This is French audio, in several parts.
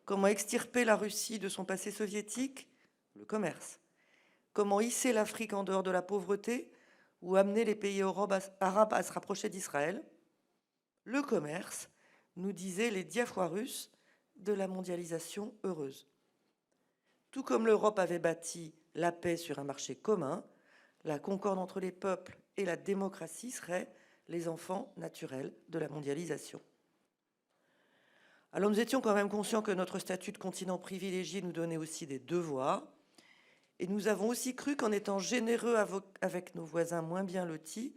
Comment extirper la Russie de son passé soviétique? Le commerce. Comment hisser l'Afrique en dehors de la pauvreté ou amener les pays arabes à se rapprocher d'Israël? Le commerce, nous disaient les diafois russes de la mondialisation heureuse. Tout comme l'Europe avait bâti la paix sur un marché commun, la concorde entre les peuples et la démocratie seraient les enfants naturels de la mondialisation. Alors nous étions quand même conscients que notre statut de continent privilégié nous donnait aussi des devoirs, et nous avons aussi cru qu'en étant généreux avec nos voisins moins bien lotis,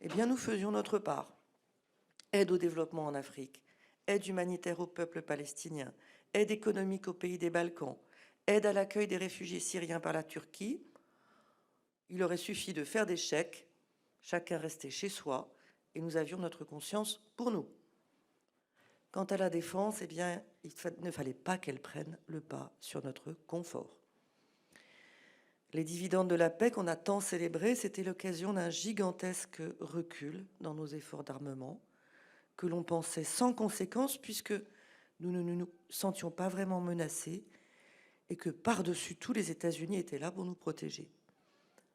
eh bien nous faisions notre part. Aide au développement en Afrique, aide humanitaire au peuple palestinien, aide économique aux pays des Balkans, aide à l'accueil des réfugiés syriens par la Turquie. Il aurait suffi de faire des chèques, chacun restait chez soi, et nous avions notre conscience pour nous. Quant à la défense, eh bien, il ne fallait pas qu'elle prenne le pas sur notre confort. Les dividendes de la paix qu'on a tant célébrés, c'était l'occasion d'un gigantesque recul dans nos efforts d'armement, que l'on pensait sans conséquence, puisque nous ne nous sentions pas vraiment menacés, et que par-dessus tout, les États-Unis étaient là pour nous protéger.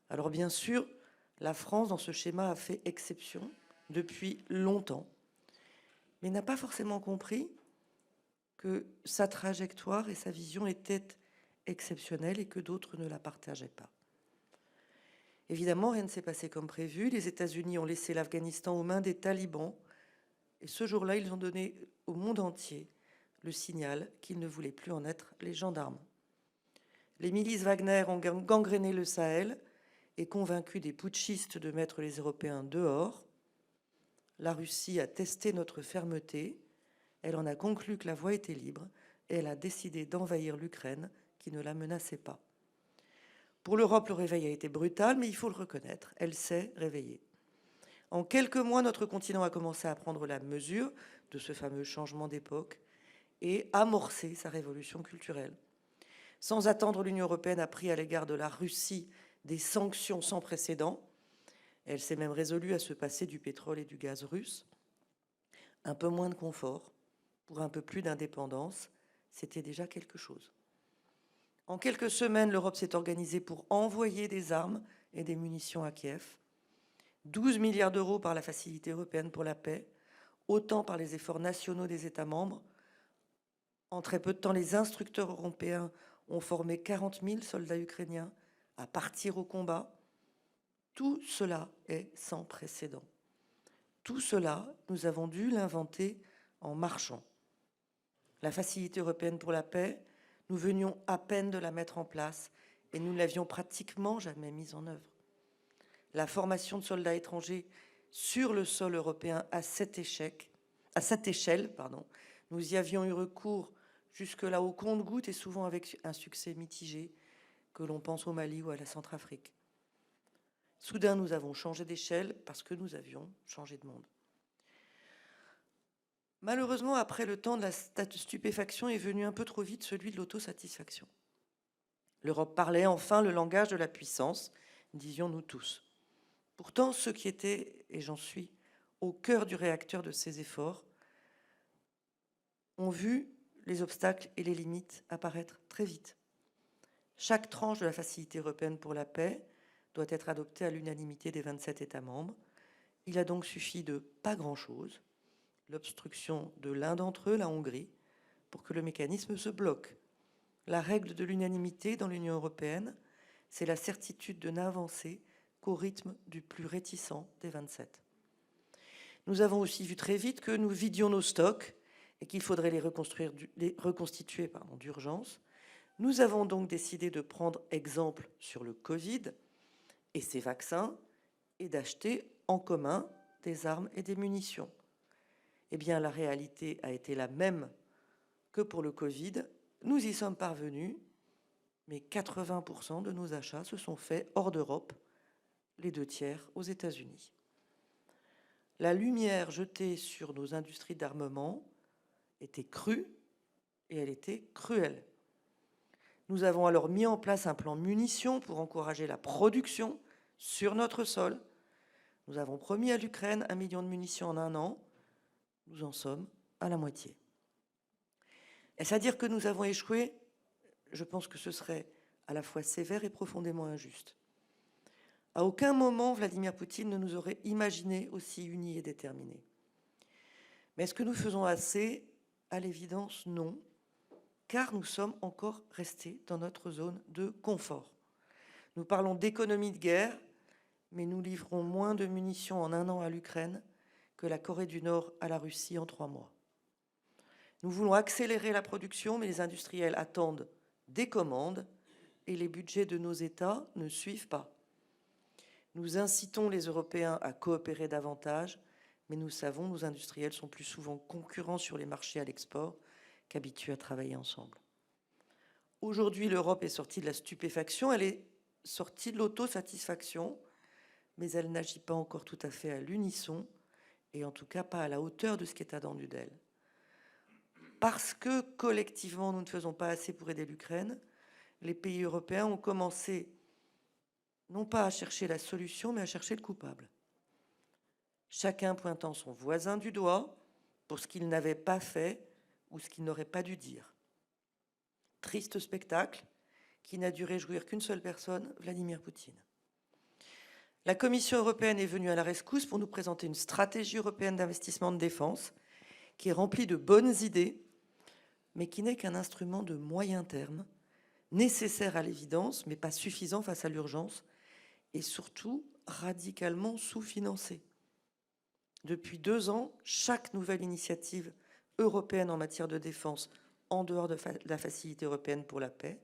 Alors bien sûr, la France, dans ce schéma, a fait exception depuis longtemps, mais n'a pas forcément compris que sa trajectoire et sa vision étaient exceptionnelles et que d'autres ne la partageaient pas. Évidemment, rien ne s'est passé comme prévu. Les États-Unis ont laissé l'Afghanistan aux mains des talibans, et ce jour-là, ils ont donné au monde entier le signal qu'ils ne voulaient plus en être les gendarmes. Les milices Wagner ont gangréné le Sahel et convaincu des putschistes de mettre les Européens dehors. La Russie a testé notre fermeté, elle en a conclu que la voie était libre et elle a décidé d'envahir l'Ukraine qui ne la menaçait pas. Pour l'Europe, le réveil a été brutal, mais il faut le reconnaître, elle s'est réveillée. En quelques mois, notre continent a commencé à prendre la mesure de ce fameux changement d'époque et amorcer sa révolution culturelle. Sans attendre, l'Union européenne a pris à l'égard de la Russie des sanctions sans précédent. Elle s'est même résolue à se passer du pétrole et du gaz russe. Un peu moins de confort, pour un peu plus d'indépendance, c'était déjà quelque chose. En quelques semaines, l'Europe s'est organisée pour envoyer des armes et des munitions à Kiev. 12 milliards d'euros par la Facilité européenne pour la paix, autant par les efforts nationaux des États membres. En très peu de temps, les instructeurs européens ont formé 40 000 soldats ukrainiens à partir au combat. Tout cela est sans précédent. Tout cela, nous avons dû l'inventer en marchant. La Facilité européenne pour la paix, nous venions à peine de la mettre en place et nous ne l'avions pratiquement jamais mise en œuvre. La formation de soldats étrangers sur le sol européen à cette échelle, nous y avions eu recours jusque-là au compte-gouttes et souvent avec un succès mitigé, que l'on pense au Mali ou à la Centrafrique. Soudain, nous avons changé d'échelle parce que nous avions changé de monde. Malheureusement, après le temps de la stupéfaction est venu un peu trop vite celui de l'autosatisfaction. L'Europe parlait enfin le langage de la puissance, disions-nous tous. Pourtant, ceux qui étaient, et j'en suis, au cœur du réacteur de ces efforts, ont vu les obstacles et les limites apparaître très vite. Chaque tranche de la Facilité européenne pour la paix doit être adoptée à l'unanimité des 27 États membres. Il a donc suffi de pas grand-chose, l'obstruction de l'un d'entre eux, la Hongrie, pour que le mécanisme se bloque. La règle de l'unanimité dans l'Union européenne, c'est la certitude de n'avancer qu'au rythme du plus réticent des 27. Nous avons aussi vu très vite que nous vidions nos stocks et qu'il faudrait les reconstituer d'urgence. Nous avons donc décidé de prendre exemple sur le Covid et ses vaccins et d'acheter en commun des armes et des munitions. Eh bien, la réalité a été la même que pour le Covid. Nous y sommes parvenus, mais 80% de nos achats se sont faits hors d'Europe, les 2/3 aux États-Unis. La lumière jetée sur nos industries d'armement était crue et elle était cruelle. Nous avons alors mis en place un plan munitions pour encourager la production sur notre sol. Nous avons promis à l'Ukraine 1 million de munitions en 1 an. Nous en sommes à la moitié. Est-ce à dire que nous avons échoué? Je pense que ce serait à la fois sévère et profondément injuste. À aucun moment, Vladimir Poutine ne nous aurait imaginés aussi unis et déterminés. Mais est-ce que nous faisons assez? À l'évidence, non, car nous sommes encore restés dans notre zone de confort. Nous parlons d'économie de guerre, mais nous livrons moins de munitions en 1 an à l'Ukraine que la Corée du Nord à la Russie en 3 mois. Nous voulons accélérer la production, mais les industriels attendent des commandes et les budgets de nos États ne suivent pas. Nous incitons les Européens à coopérer davantage, mais nous savons que nos industriels sont plus souvent concurrents sur les marchés à l'export qu'habitués à travailler ensemble. Aujourd'hui, l'Europe est sortie de la stupéfaction, elle est sortie de l'autosatisfaction, mais elle n'agit pas encore tout à fait à l'unisson, et en tout cas pas à la hauteur de ce qui est attendu d'elle. Parce que collectivement, nous ne faisons pas assez pour aider l'Ukraine, les pays européens ont commencé non pas à chercher la solution, mais à chercher le coupable. Chacun pointant son voisin du doigt pour ce qu'il n'avait pas fait ou ce qu'il n'aurait pas dû dire. Triste spectacle qui n'a dû réjouir qu'une seule personne, Vladimir Poutine. La Commission européenne est venue à la rescousse pour nous présenter une stratégie européenne d'investissement de défense qui est remplie de bonnes idées, mais qui n'est qu'un instrument de moyen terme, nécessaire à l'évidence, mais pas suffisant face à l'urgence, et surtout radicalement sous-financé. Depuis 2 ans, chaque nouvelle initiative européenne en matière de défense, en dehors de la Facilité européenne pour la paix,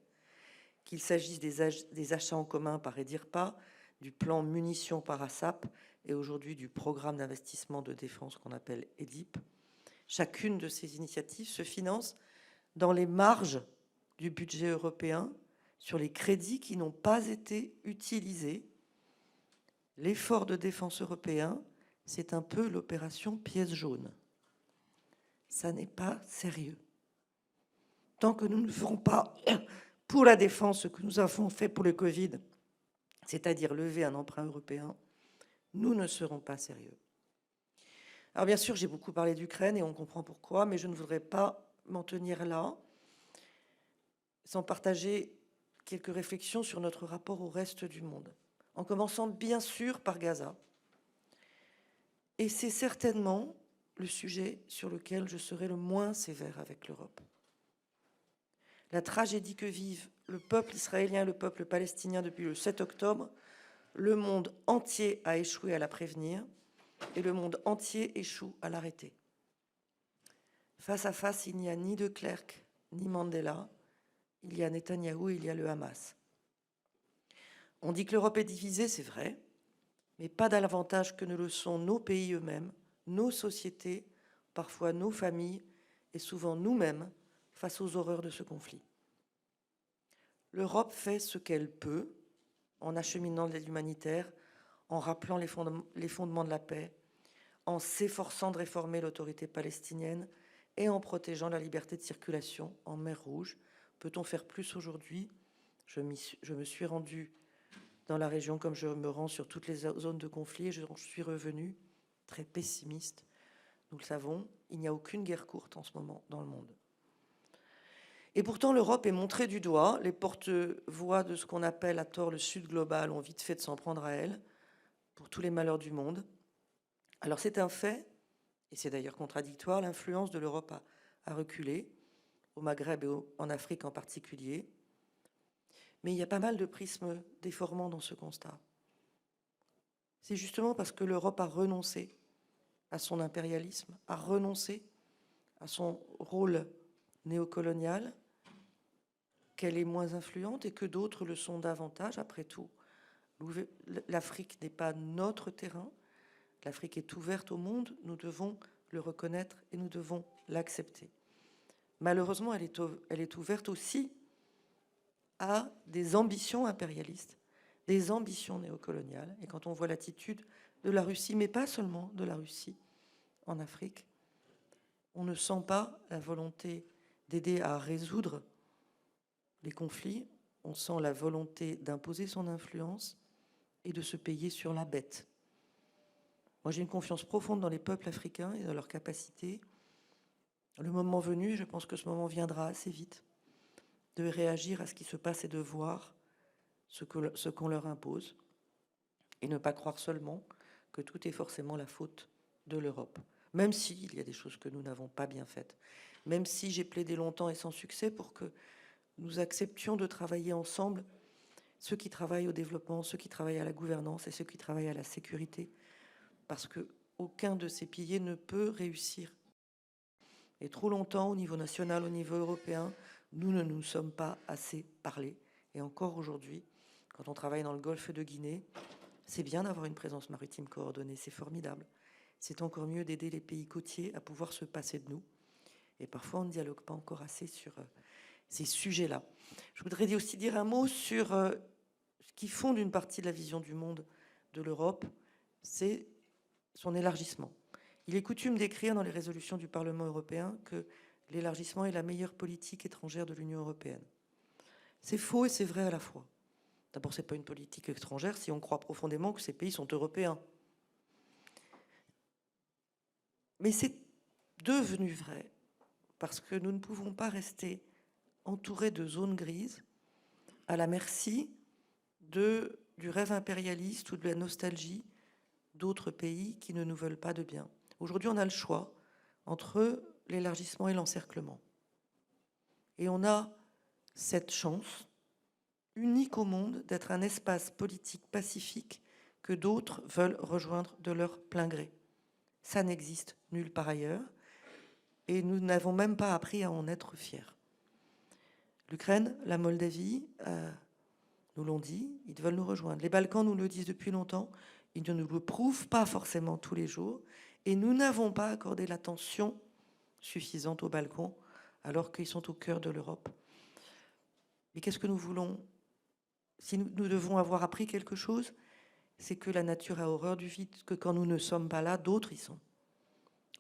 qu'il s'agisse des achats en commun par EDIRPA, du plan munitions par ASAP et aujourd'hui du programme d'investissement de défense qu'on appelle EDIP, chacune de ces initiatives se finance dans les marges du budget européen sur les crédits qui n'ont pas été utilisés. L'effort de défense européen, c'est un peu l'opération pièce jaune. Ça n'est pas sérieux. Tant que nous ne ferons pas pour la défense ce que nous avons fait pour le Covid, c'est-à-dire lever un emprunt européen, nous ne serons pas sérieux. Alors bien sûr, j'ai beaucoup parlé d'Ukraine et on comprend pourquoi, mais je ne voudrais pas m'en tenir là sans partager quelques réflexions sur notre rapport au reste du monde, en commençant bien sûr par Gaza. Et c'est certainement le sujet sur lequel je serai le moins sévère avec l'Europe. La tragédie que vivent le peuple israélien et le peuple palestinien depuis le 7 octobre, le monde entier a échoué à la prévenir et le monde entier échoue à l'arrêter. Face à face, il n'y a ni de Klerk ni Mandela, il y a Netanyahou et il y a le Hamas. On dit que l'Europe est divisée, c'est vrai, mais pas davantage que ne le sont nos pays eux-mêmes, nos sociétés, parfois nos familles et souvent nous-mêmes face aux horreurs de ce conflit. L'Europe fait ce qu'elle peut en acheminant de l'aide humanitaire, en rappelant les fondements de la paix, en s'efforçant de réformer l'autorité palestinienne et en protégeant la liberté de circulation en mer Rouge. Peut-on faire plus aujourd'hui? Je me suis rendue dans la région comme je me rends sur toutes les zones de conflit et je suis revenue très pessimiste. Nous le savons, il n'y a aucune guerre courte en ce moment dans le monde. Et pourtant, l'Europe est montrée du doigt. Les porte-voix de ce qu'on appelle à tort le Sud global ont vite fait de s'en prendre à elle pour tous les malheurs du monde. Alors c'est un fait, et c'est d'ailleurs contradictoire, l'influence de l'Europe a reculé, au Maghreb et en Afrique en particulier. Mais il y a pas mal de prismes déformants dans ce constat. C'est justement parce que l'Europe a renoncé à son impérialisme, a renoncé à son rôle néocolonial, qu'elle est moins influente et que d'autres le sont davantage. Après tout, l'Afrique n'est pas notre terrain. L'Afrique est ouverte au monde. Nous devons le reconnaître et nous devons l'accepter. Malheureusement, elle est ouverte aussi à des ambitions impérialistes, des ambitions néocoloniales. Et quand on voit l'attitude de la Russie, mais pas seulement de la Russie, en Afrique, on ne sent pas la volonté d'aider à résoudre les conflits, on sent la volonté d'imposer son influence et de se payer sur la bête. Moi, j'ai une confiance profonde dans les peuples africains et dans leur capacité Le moment venu, je pense que ce moment viendra assez vite, de réagir à ce qui se passe et de voir ce qu'on leur impose, et ne pas croire seulement que tout est forcément la faute de l'Europe, même s'il y a des choses que nous n'avons pas bien faites, même si j'ai plaidé longtemps et sans succès pour que nous acceptions de travailler ensemble, ceux qui travaillent au développement, ceux qui travaillent à la gouvernance et ceux qui travaillent à la sécurité, parce que aucun de ces piliers ne peut réussir. Et trop longtemps, au niveau national, au niveau européen, nous ne nous sommes pas assez parlé. Et encore aujourd'hui, quand on travaille dans le golfe de Guinée, c'est bien d'avoir une présence maritime coordonnée, c'est formidable. C'est encore mieux d'aider les pays côtiers à pouvoir se passer de nous. Et parfois, on ne dialogue pas encore assez sur ces sujets-là. Je voudrais aussi dire un mot sur ce qui fonde une partie de la vision du monde de l'Europe, c'est son élargissement. Il est coutume d'écrire dans les résolutions du Parlement européen que l'élargissement est la meilleure politique étrangère de l'Union européenne. C'est faux et c'est vrai à la fois. D'abord, ce n'est pas une politique étrangère si on croit profondément que ces pays sont européens. Mais c'est devenu vrai parce que nous ne pouvons pas rester entourés de zones grises à la merci du rêve impérialiste ou de la nostalgie d'autres pays qui ne nous veulent pas de bien. Aujourd'hui, on a le choix entre l'élargissement et l'encerclement. Et on a cette chance, unique au monde, d'être un espace politique pacifique que d'autres veulent rejoindre de leur plein gré. Ça n'existe nulle part ailleurs, et nous n'avons même pas appris à en être fiers. L'Ukraine, la Moldavie, nous l'ont dit, ils veulent nous rejoindre. Les Balkans nous le disent depuis longtemps, ils ne nous le prouvent pas forcément tous les jours, et nous n'avons pas accordé l'attention suffisante aux Balkans, alors qu'ils sont au cœur de l'Europe. Mais qu'est-ce que nous voulons? Si nous devons avoir appris quelque chose, c'est que la nature a horreur du vide, que quand nous ne sommes pas là, d'autres y sont.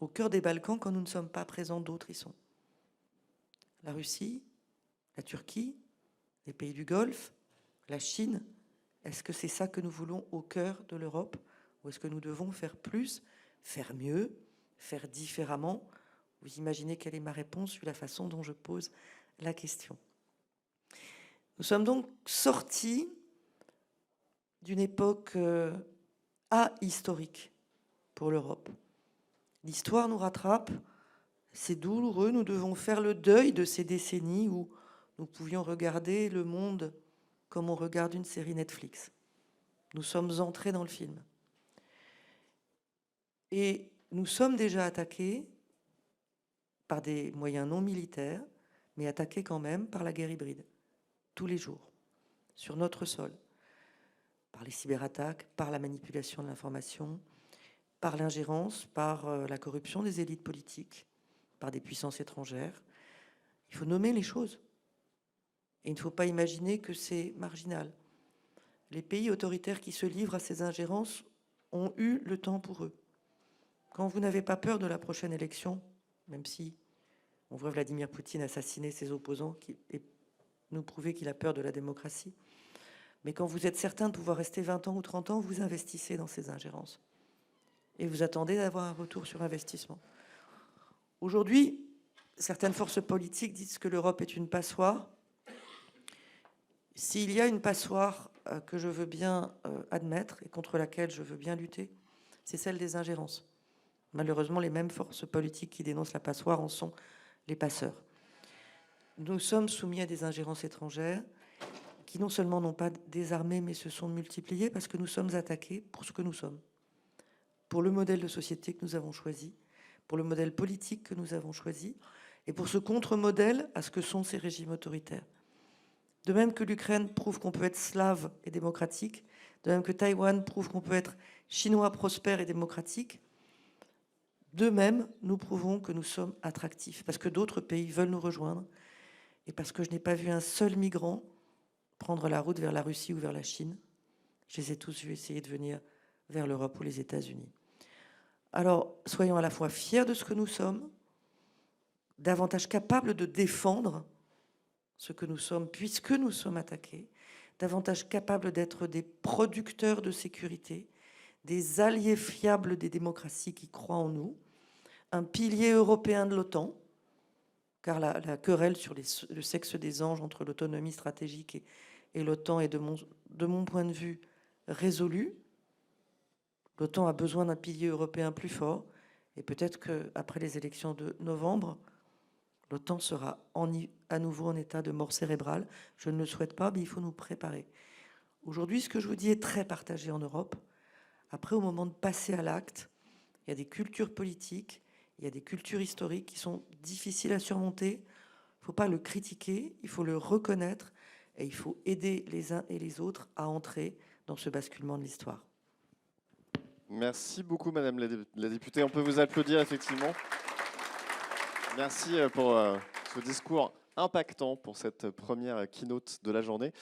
Au cœur des Balkans, quand nous ne sommes pas présents, d'autres y sont. La Russie, la Turquie, les pays du Golfe, la Chine, est-ce que c'est ça que nous voulons au cœur de l'Europe? Ou est-ce que nous devons faire plus, faire mieux, faire différemment? Vous imaginez quelle est ma réponse vu la façon dont je pose la question. Nous sommes donc sortis d'une époque ahistorique pour l'Europe. L'histoire nous rattrape, c'est douloureux, nous devons faire le deuil de ces décennies où nous pouvions regarder le monde comme on regarde une série Netflix. Nous sommes entrés dans le film. Et nous sommes déjà attaqués par des moyens non militaires, mais attaqués quand même par la guerre hybride, tous les jours, sur notre sol, par les cyberattaques, par la manipulation de l'information, par l'ingérence, par la corruption des élites politiques, par des puissances étrangères. Il faut nommer les choses. Et il ne faut pas imaginer que c'est marginal. Les pays autoritaires qui se livrent à ces ingérences ont eu le temps pour eux. Quand vous n'avez pas peur de la prochaine élection, même si on voit Vladimir Poutine assassiner ses opposants et nous prouver qu'il a peur de la démocratie, mais quand vous êtes certain de pouvoir rester 20 ans ou 30 ans, vous investissez dans ces ingérences. Et vous attendez d'avoir un retour sur investissement. Aujourd'hui, certaines forces politiques disent que l'Europe est une passoire. S'il y a une passoire que je veux bien admettre et contre laquelle je veux bien lutter, c'est celle des ingérences. Malheureusement, les mêmes forces politiques qui dénoncent la passoire en sont les passeurs. Nous sommes soumis à des ingérences étrangères qui non seulement n'ont pas désarmé, mais se sont multipliées parce que nous sommes attaqués pour ce que nous sommes, pour le modèle de société que nous avons choisi, pour le modèle politique que nous avons choisi, et pour ce contre-modèle à ce que sont ces régimes autoritaires. De même que l'Ukraine prouve qu'on peut être slave et démocratique, de même que Taïwan prouve qu'on peut être chinois prospère et démocratique, de même, nous prouvons que nous sommes attractifs, parce que d'autres pays veulent nous rejoindre, et parce que je n'ai pas vu un seul migrant prendre la route vers la Russie ou vers la Chine. Je les ai tous vus essayer de venir vers l'Europe ou les États-Unis. Alors, soyons à la fois fiers de ce que nous sommes, davantage capables de défendre ce que nous sommes, puisque nous sommes attaqués, davantage capables d'être des producteurs de sécurité, des alliés fiables des démocraties qui croient en nous, un pilier européen de l'OTAN, car la querelle sur le sexe des anges entre l'autonomie stratégique et l'OTAN est, de mon point de vue, résolue. L'OTAN a besoin d'un pilier européen plus fort, et peut-être qu'après les élections de novembre, l'OTAN sera à nouveau en état de mort cérébrale. Je ne le souhaite pas, mais il faut nous préparer. Aujourd'hui, ce que je vous dis est très partagé en Europe. Après, au moment de passer à l'acte, il y a des cultures politiques, il y a des cultures historiques qui sont difficiles à surmonter. Il ne faut pas le critiquer, il faut le reconnaître et il faut aider les uns et les autres à entrer dans ce basculement de l'histoire. Merci beaucoup, Madame la députée. On peut vous applaudir, effectivement. Merci pour ce discours impactant pour cette première keynote de la journée.